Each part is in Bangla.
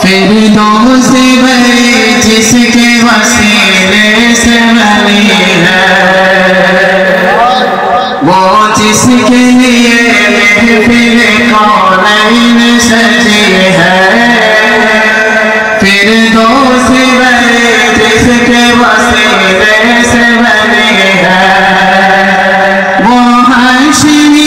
फिरदौस वही जिसके वसीले से बनी है, वो जिसके लिए महफिल कौनैन सजी है। फिरदौस वही जिसके वसीले से बनी है, वो हाशिमी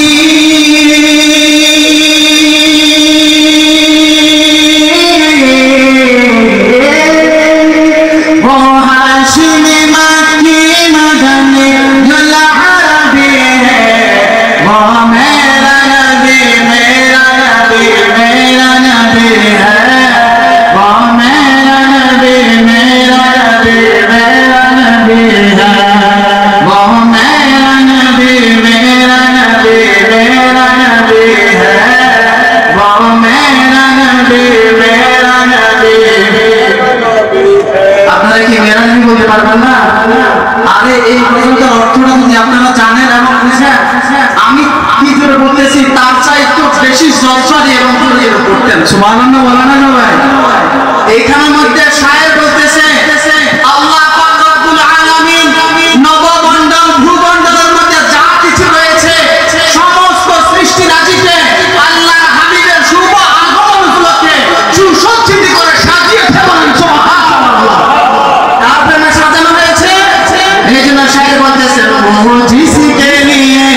सुबहानाल्लाह बोला ना भाई। এখানের মধ্যে শায়ের বলতেছে আল্লাহ পাক রব্বুল আলামিন নবমণ্ডল ভূমণ্ডলের মধ্যে যা কিছু রয়েছে সমস্ত সৃষ্টি রাজিকে আল্লাহর হাবিবের শুভ আগমন উপলক্ষে সুসজ্জিত করে সাজিয়েছে, বলেন সুবহানাল্লাহ। তার প্রেমে সাজানো হয়েছে। এই জন্য শায়ের বলতেছে वो जिसके लिए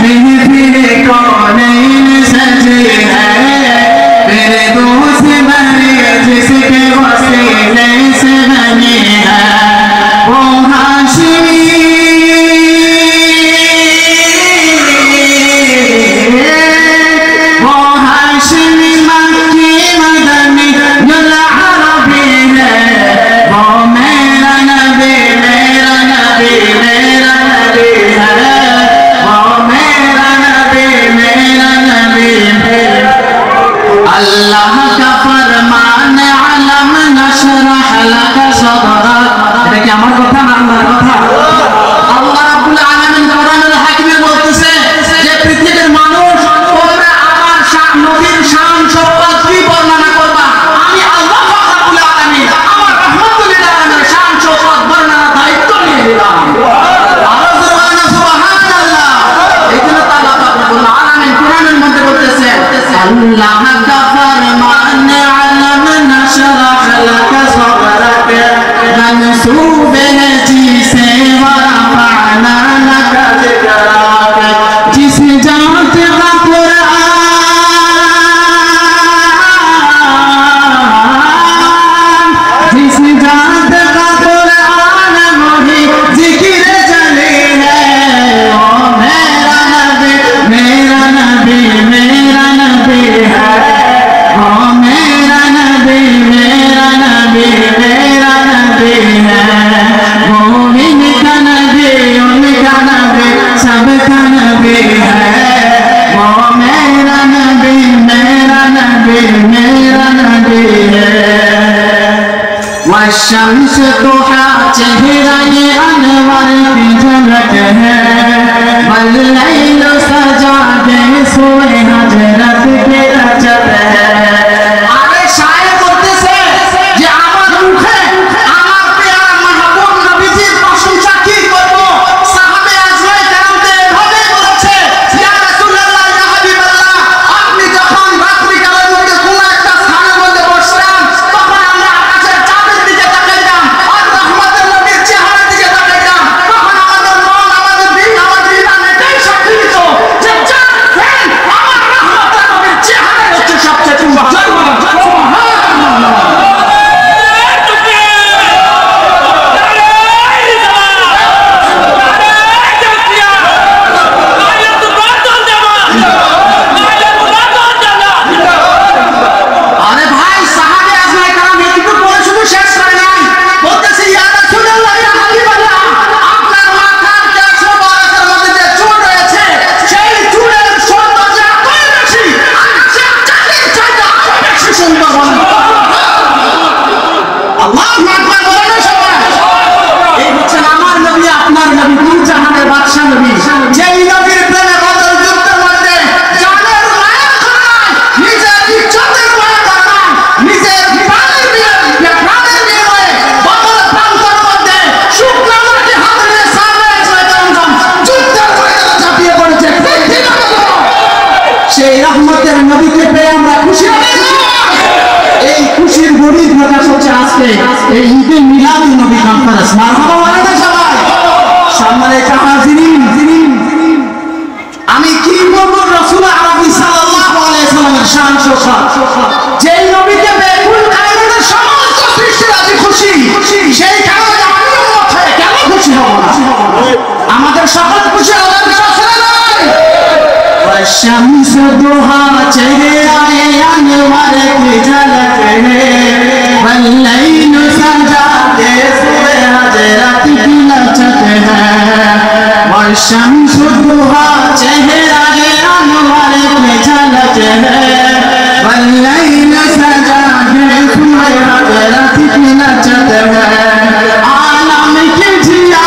महफिल कौनैन सजी है, फिरदौस वही जिसके वसीले से बनी है, वो हाशिमी मक्की मदनी जुल अरबी है, वो मेरा नबी मेरा नबी मेरा नबी है, वो मेरा नबी मेरा नबी है। अल्लाह का फरमान अलम नशरह लक सदरक। এটা কি আমার কথা না আল্লাহর কথা? আল্লাহ রাব্বুল আলামিন কোরআনুল হাকিমে বলতেছে যে পৃথিবীর মানুষ তোমরা আমার নবীর শান শওকত কি বর্ণনা করবা, আমি আল্লাহ রাব্বুল আলামিন আমার রাহমাতুল লিল আলামিনের শান শওকত বর্ণনার দায়িত্ব নিয়ে নিলাম। আরো জোরে সুবহানাল্লাহ। এজন্য আল্লাহ রাব্বুল আলামিন কোরআনের মধ্যে বলতেছে আল্লাহ का फरमान अलम नशरह लक सदरक, मंसूब है जिसे वरफ़अना लक ज़िक्रक। जिस जात का कुरान, जिस जात का कुरान वही जिक्र चले है, ओ मेरा नबी मेरा नबी मेरा नबी है, ओ मेरा नबी मेरा नबी मेरा नबी है, वो इनका नबी उनका नबी सबका नबी है, वो मेरा नबी मेरा नबी मेरा नबी है। वशम्स दुहा चेहरा ये अनवर की झलक है, वल्लैल सजा के सोए हजरत के रजत है। আরে শায়ের বলতেছে যে আমার মুখে আমার প্রিয় মাহবুব নবীজির প্রশংসা কি করব। সাহাবে আজমাই কেরামতে এভাবে বলেছে, ইয়া রাসূলুল্লাহ ইয়া হাবিবাল্লাহ, আপনি যখন রাত্রি কালের মধ্যে কোন একটা স্থানের মধ্যে বসলেন, তখন আমরা আকাশের চাঁদের দিকে তাকাইতাম আর রহমতের নবীর চেহারার দিকে তাকাইতাম। তখন আমাদের মন আমাদের দিল আমাদের ইমান এটাই সাক্ষী দিত যে চাঁদ ফেল আমার রহমতের নবীর চেহারাই হচ্ছে সবচেয়ে সুবহানাল্লাহ। আরে ভাই সাহাবে আজমাই কালাম একটু পরে শুধু শেষ হয় নাই, বলতেছি ইয়া রাসূলুল্লাহ ইয়া হাবিবাল্লাহ, আপনার মাথার কেশ মোবারকের মধ্যে যে চুল রয়েছে সেই চুলের সৌন্দর্য এতই বেশি আর চাঁদের চাইতে আরো বেশি সুন্দর। আল্লাহু আকবার বলেন না সবাই। এই হচ্ছেন আমার নবী আপনার নবী দুই জাহানের বাদশা নবী, যেই নবীর প্রেমে বদর যুদ্ধের মধ্যে জানের মায়া করে নাই, নিজের ইজ্জতের মায়া করে নাই, নিজের আমাদের নবীকে পেয়ে আমরা খুশি হই। এই খুশির গরিব প্রকাশ হচ্ছে আজকে এই ঈদে মিলাদুন নবী কনফারেন্স। মারহাবা বলেন না সবাই। সম্মানিত হাজিরিন, আমি কি বলবো রাসূল আরবি সাল্লাল্লাহু আলাইহি ওয়াসাল্লামের শান শোভা, যেই নবীকে পেয়ে কুল কায়নাতের সমস্ত সৃষ্টিরাজি খুশি, সেই কারণে আমি উম্মত হয়ে কেন খুশি হব না? আমাদের সকল খুশি হওয়ার দরকার নাই। والشمس ضحى चेहरे आए अनवर की झलक है, والليل सजा के सुबह हजरत की लचक है। والشمس ضحى चेहरे आए अनवर की झलक है, والليل सजा के सुबह हजरत की लचक है। आलम की जिया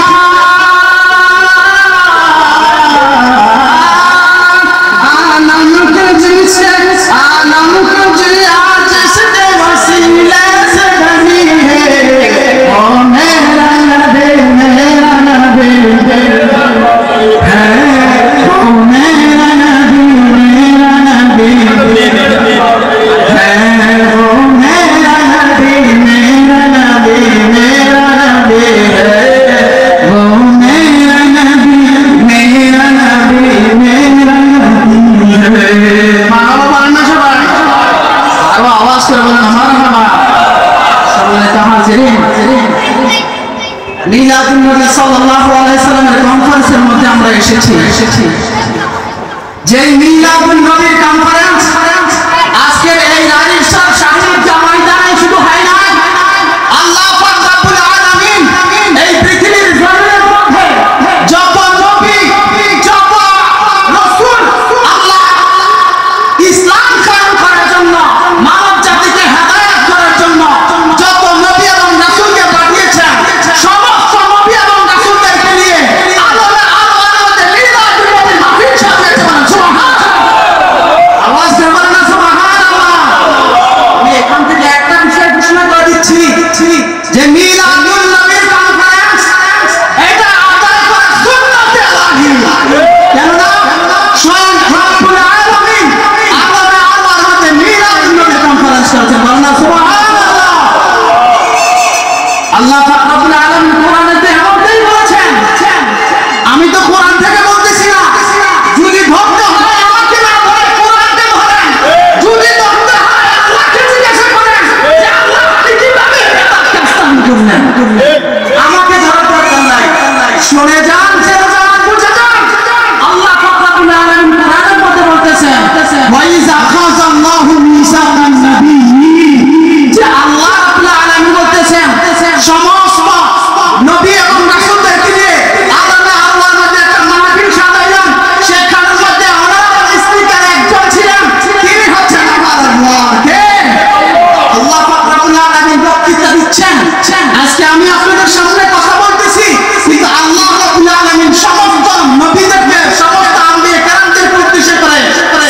মিলাদুন নবী সাল্লাল্লাহু আলাইহি ওয়াসাল্লামের কনফারেন্সের মধ্যে আমরা এসেছি। যে মিলাদুন নবীর কনফারেন্স আজকের এই রাজীব শাহীন ময়দানে শুধু হয় না, আল্লাহ পাক রব্বুল আলামিন এই পৃথিবীর জমিনের মধ্যে যত নবী, যত রাসূল আল্লাহ ইসলাম কায়েম করার জন্য, মানব জাতিকে হেদায়েত করার জন্য যত নবী এবং রাসূলকে পাঠিয়েছেন, সমস্ত নবী এবং রাসূলদেরকে নিয়ে আলোরে আলোর মধ্যে মিলাদুন নবীর মাহফিল সাজিয়েছে। সুবহানাল্লাহ, আওয়াজ দেবেন না সুবহানাল্লাহ। আমি এখান থেকে একটা বিষয় ঘোষণা করে দিচ্ছি যে মিলাদুন নবীর কনফারেন্স এটা আদায় করা সুন্নাতে আলাহি। কেননা স্বয়ং রব্বুল আলামিন আলোরে আলোর মধ্যে মিলাদুন নবীর কনফারেন্স করেছেন। বলেন না সুবহানাল্লাহ। আল্লাহ পাক রব্বুল আলামিন কোরআনেতে এমনটাই বলেছেন। আমি তো কোরআন থেকে বলতেছি না, যদি ধরতে হয় আমাকে না ধরে কোরআনকে ধরেন, যদি ধরতে হয় আল্লাহকে জিজ্ঞাসা করেন যে আল্লাহ আপনি কিভাবে এই কাজটা করলেন। আমাকে ধরার দরকার নাই। শুনে যান, জেনে যান, বুঝে যান। আল্লাহ পাক রব্বুল আলামিন কোরআনের মধ্যে বলতেছেন ওয়া ইযা আখাযাল্লাহু মিসাকান নাবিয়্যিন, যে আল্লাহ রাব্বুল আলামিন বলতেছেন সমস্ত নবী এবং রাসূলদেরকে নিয়ে আল্লাহ আল্লাহর মধ্যে একটা মাহফিল সাজাইলেন। সেখানের মধ্যে ওনার স্পিকার একজন ছিলেন, তিনি হচ্ছেন আমার আল্লাহ। কে? আল্লাহ পাক রব্বুল আলামিন বক্তৃতা দিচ্ছেন। আজকে আমি আপনাদের সামনে কথা বলতেছি, কিন্তু আল্লাহ রাব্বুল আলামিন সমস্ত নবীদেরকে, সমস্ত আম্বিয়া কেরামদেরকে উদ্দেশ্য করে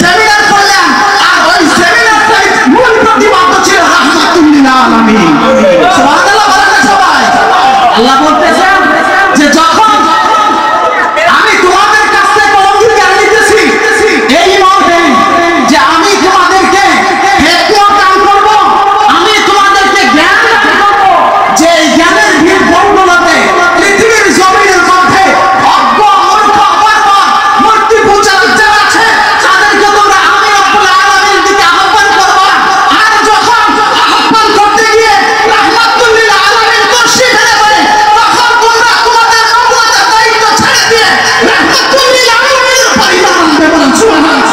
সেমিনার করলেন। আর ওই সেমিনারটাই মূল প্রতিপাদ্য ছিল রাহমাতুল লিল আলামিন। সুবহানাল্লাহ বলেন না সবাই। আল্লাহ বলতেছেন যে যখন আমি তোমাদের কাছ থেকে অঙ্গীকার নিতেছি এই মর্মে যে আমি তোমাদেরকে হিকমত দান করব, আমি তোমাদেরকে জ্ঞান দান করব, যে এই জ্ঞানের ভিড় বন্ধুলতে পৃথিবীর জমিনের মধ্যে অজ্ঞ, মূর্খ, বর্বর, মূর্তি পূজারী যারা আছে তাদেরকে তোমরা আমি রব্বুল আলামিনের দিকে আহ্বান করবা। আর যখন আহ্বান করতে গিয়ে রাহমাতুল লিল আলামিন খুশি হয়ে যাবে, তখন তোমরা তোমাদের নবুয়তের দায়িত্ব ছেড়ে দিয়ে রাহমাতুল লিল আলামিনের পরিবার আনবে। বলেন সুবহানাল্লাহ।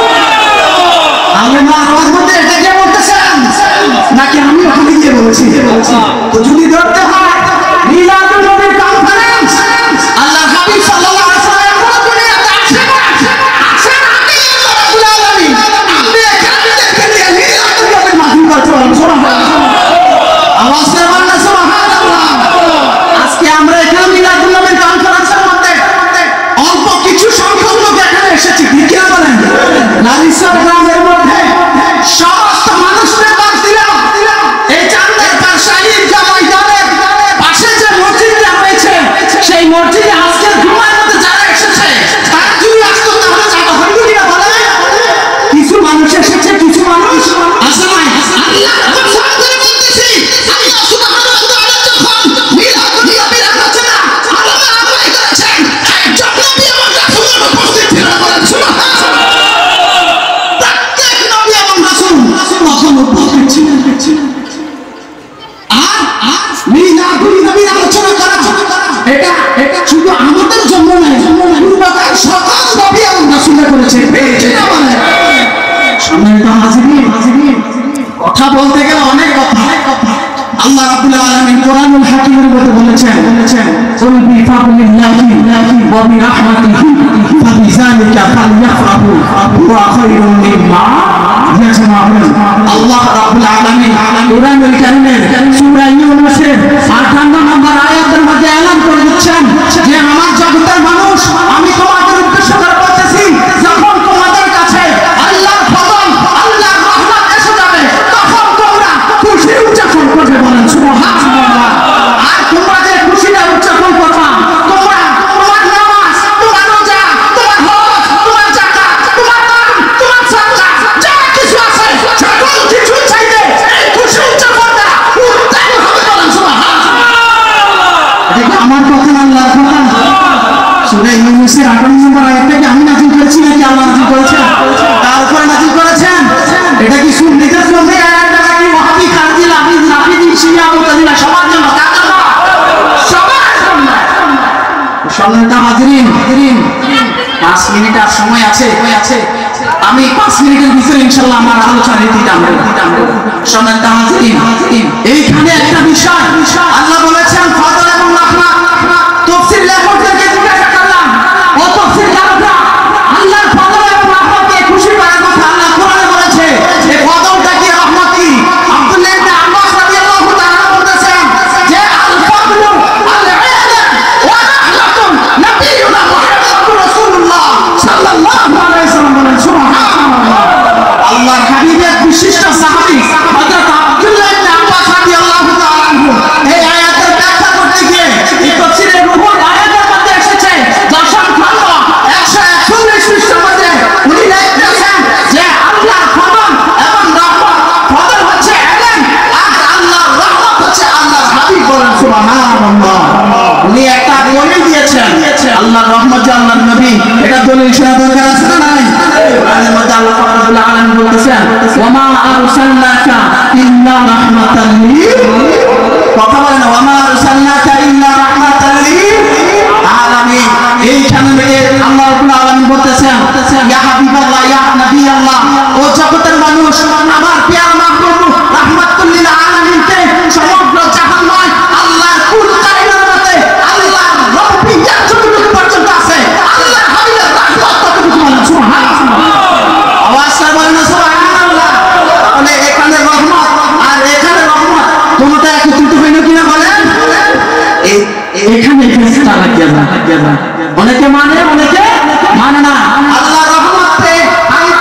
আল্লাহ আওয়াজ মধ্যে এটা কে বলতেছেন নাকি আমি ওখানে গিয়ে বলছি? তো যদি ধরতে হয় মিলাদুন নবীর কনফারেন্স, আল্লাহ হাবিব সাল্লাল্লাহু আলাইহি ওয়াসাল্লাম কোন দুনিয়াতে আসেন আগে আল্লাহ রাব্বুল আলামিন আম্বিয়া কেরামদেরকে নিয়ে মিলাদুন নবীর মাহফিল করতে বলেন সুবহানাল্লাহ। আওয়াজ দেবেন না সুবহানাল্লাহ। আজকে আমরা এখানে মিলাদুন নবীর কনফারেন্সের মধ্যে অল্প কিছু সংখ্যক লোক এখানে এসেছি, ঠিক না বলেন? নারিসর গ্রামের মধ্যে সমস্ত মানুষদের বাদ দিলাম এই চান্দের শাহীন ময়দানের পাশে যে মসজিদটা রয়েছে, সেই মসজিদে আজকের জুমার মধ্যে যারা এসেছে তারা যদি আসতো তাহলে যাওয়া হইতো কিনা বলে? কিছু মানুষ এসেছে, এটা এটা শুধু আমাদের জন্য নয়, পূর্বকার সকল নবী এবং রাসূল করেছে। সম্মানিত হাজিরিন, কথা বলতে গেলে অনেক কথা। আল্লাহ রাব্বুল আলামিন কোরআনুল হাকীমের মধ্যে বলেছেন, কুল বিফাদলিল্লাহি ওয়া বিরাহমাতিহি ফাবিযালিকা ফালইফরাহু হুয়া খায়রুম মিম্মা ইয়াজমাউন। আল্লাহ রাব্বুল আলামিন কোরআনুল কারীমের সূরা ইউনূসের 58 নম্বর আয়াতের মধ্যে এলান করে দিচ্ছেন যে আমার জগতের মানুষ, আমি তোমাদের উদ্দেশ্য করে বলতেছি, যখন তোমাদের কাছে আল্লাহর ফজল, আল্লাহর রহমত এসে যাবে, তখন তোমরা খুশি উদযাপন করবে। বলেন সুবহানাল্লাহ। আর তোমরা যে খুশিটা উদযাপন করবা, তোমরা তোমার নামাজ, তোমার রোজা, তোমার হজ, তোমার যাকাত, তোমার দান, তোমার সাদকা, যা কিছু আছে সকল কিছু চাইতে এই খুশি উদযাপনটা উত্তম হবে। বলেন সুবহানাল্লাহ। এটা আমার কথা না, আল্লাহর কথা। সূরা ইউনূসের 58 নম্বর আয়াতটা কি আমি নাযিল করেছি নাকি আল্লাহ নাযিল করেছেন? তার উপরে নাযিল করেছেন। এটা কি সুন্নিদের জন্য, এটা নাকি ওয়াহাবি, খারজি, রাফিজি, শিয়া, মুতাজিলা সবার জন্য? কার জন্য? সবার জন্য। সম্মানিত হাজিরিন, 5 মিনিট আর সময় আছে। আমি 5 মিনিটের ভিতরে ইনশাআল্লাহ আমার আলোচনা নীতিটা আমরা। সম্মানিত হাজিরিন, এইখানে একটা বিষয় আল্লাহ বলেছেন ফজল এবং রাহমাত। তাফসীর লেখকদেরকে জিজ্ঞাসা করলাম, ও তাফসীরকাররা, আল্লাহর ফজল এবং রাহমাতকে খুশি করার কথা আল্লাহ কোরআনে বলেছে, এই ফজলটা কি, রহমত কি? আব্দুল্লাহ ইবনে আব্বাস রাদিয়াল্লাহু তাআলা বলতেছেন যে আল ফজলু আল ইলম ওয়া রাহমাতুন নবিয়ুনা মুহাম্মাদুর রাসূলুল্লাহ সাল্লাল্লাহু আলাইহি ওয়াসাল্লাম। বলেন সুবহানাল্লাহ। আল্লাহর হাবিবের বিশিষ্ট সাহাবী হযরত আব্দুল্লাহ ইবনে আব্বাস রাদিয়াল্লাহু তাআলা আনহু এই আয়াতের ব্যাখ্যা করতে গিয়ে এই তাফসীরের রুহুল আয়াতের মধ্যে এসেছে 10 খণ্ড 141 পৃষ্ঠার মধ্যে উনি লিখেছেন যে আল্লাহর ফজল এবং রহমত, ফজল হচ্ছে ইলম আর আল্লাহর রহমত হচ্ছে আল্লাহর হাবিব। বলেন সুবহানাল্লাহ। উনি একটা দলিল দিয়েছেন, আল্লাহর রহমত যে আল্লাহর নবী, এটা দলিল শোনা দরকার আছে না নাই? কোরআনের মধ্যে আল্লাহ রাব্বুল আলামিন বলতেছেন, ওয়া মা আরসালনাকা ইল্লা রাহমাতাল লিল, কথা বলেন, ওয়া মা আরসালনাকা ইল্লা রাহমাতাল লিল আলামিন। এইখানে থেকে আল্লাহ রাব্বুল আলামিন বলতেছেন, ইয়া হাবিবাল্লাহ, ইয়া নবিয়াল্লাহ, ও জগতের মানুষ, আমার প্রিয় মাহবুব রাহমাতুল লিল আলামিনকে সমগ্র জাহান নয়, আল্লাহর কুল কায়নার মধ্যে আল্লাহর রব্বিয়াত যতটুকু পর্যন্ত আছে, আল্লাহর হাবিবের রহমত ততটুকু। বলেন সুবহানাল্লাহ। আওয়াজটা বলেন সুবহানাল্লাহ। তাহলে এখানে রহমত আর এখানে রহমত কোনটা একত্রিত হইল কিনা বলেন? এখানে ফেরেশতা লাগিয়া যায়। অনেকে মানে, অনেকে মানে না। আল্লাহর রহমতে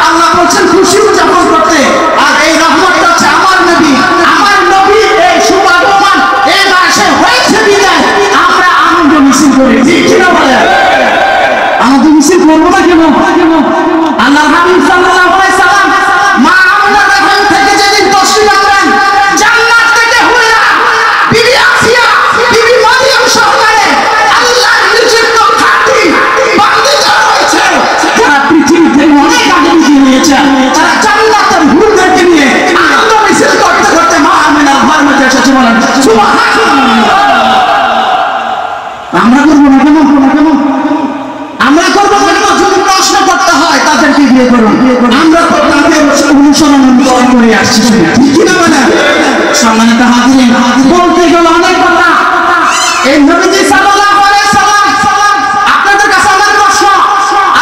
আল্লাহ বলছেন খুশি উদযাপন করতে, আর এই রহমতটা হচ্ছে আমার নবী। আমার নবী এই সুভাগমান এই মাসে হয়েছে বিদায় আমরা আনন্দ মিছিল করি, ঠিক কিনা বলেন? আনন্দ মিছিল করবো না কেন? আল্লাহর হাবিব সাল্লাল্লাহু আলাইহি সাল্লাম মা আমিনার রহম থেকে যেদিন তশরিফ আনলেন, জান্নাত থেকে হুইরা বিবি আসিয়া, বিবি মারিয়াম সহকারে আল্লাহর নিযুক্ত খাঁটি বান্দী যারা রয়েছে, যারা পৃথিবী থেকে অনেক আগে এগিয়ে নিয়েছে, তারা জান্নাতের হুরদেরকে নিয়ে আনন্দ মিছিল করতে করতে মা আমিনার ঘর মধ্যে এসেছে। বলেন সুবহানাল্লাহ। আমরা করবো না কেন? আমরা করবো না কেন? যদি প্রশ্ন করতে হয় তাদেরকে বিয়ে করুন, আমরা তো তাদের অনুসরণ করে আসছি, ঠিক কিনা বলেন? সম্মানিত হাজিরিন, বলতে গেলে অনেক কথা। এই নবীজি সাল্লাল্লাহু আলাইহি সাল্লাম, আপনাদের কাছে আমার প্রশ্ন,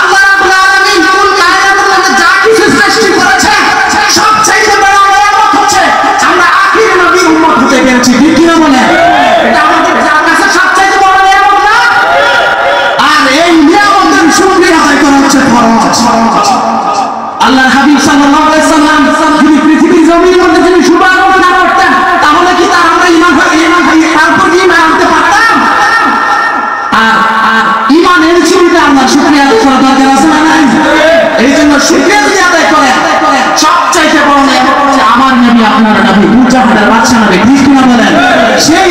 আল্লাহ রাব্বুল আলামিন কুল কায়নাতের মধ্যে যা কিছু সৃষ্টি করেছেন সবচেয়ে বড় নিয়ামত হচ্ছে আমরা আখির নবীর উম্মত হতে পেরেছি, ঠিক কিনা বলেন? এটা আমাদের কাছে সবচেয়ে বড় নিয়ামত না? আর এই নিয়ামতের শুকরিয়া আদায় করা হচ্ছে ফরজ। আল্লাহর হাবিব সাল্লাল্লাহু আলাইহি সাল্লাম যদি পৃথিবীর জমিনের মধ্যে যদি শুভাগমন না করতেন, তাহলে কি আমরা ঈমান তারপর ঈমান আনতে পারতাম? আর ঈমান এনেছি বলে আল্লাহর শুকরিয়া আদায় করা দরকার আছে না নাই? এই জন্য শুকরিয়া যদি আদায় করেন, সবচাইতে বড় নিয়ামত হচ্ছে আমার নবী, আপনার নবী, দুজাহানের বাদশা নবী, ঠিক কিনা বলেন? সেই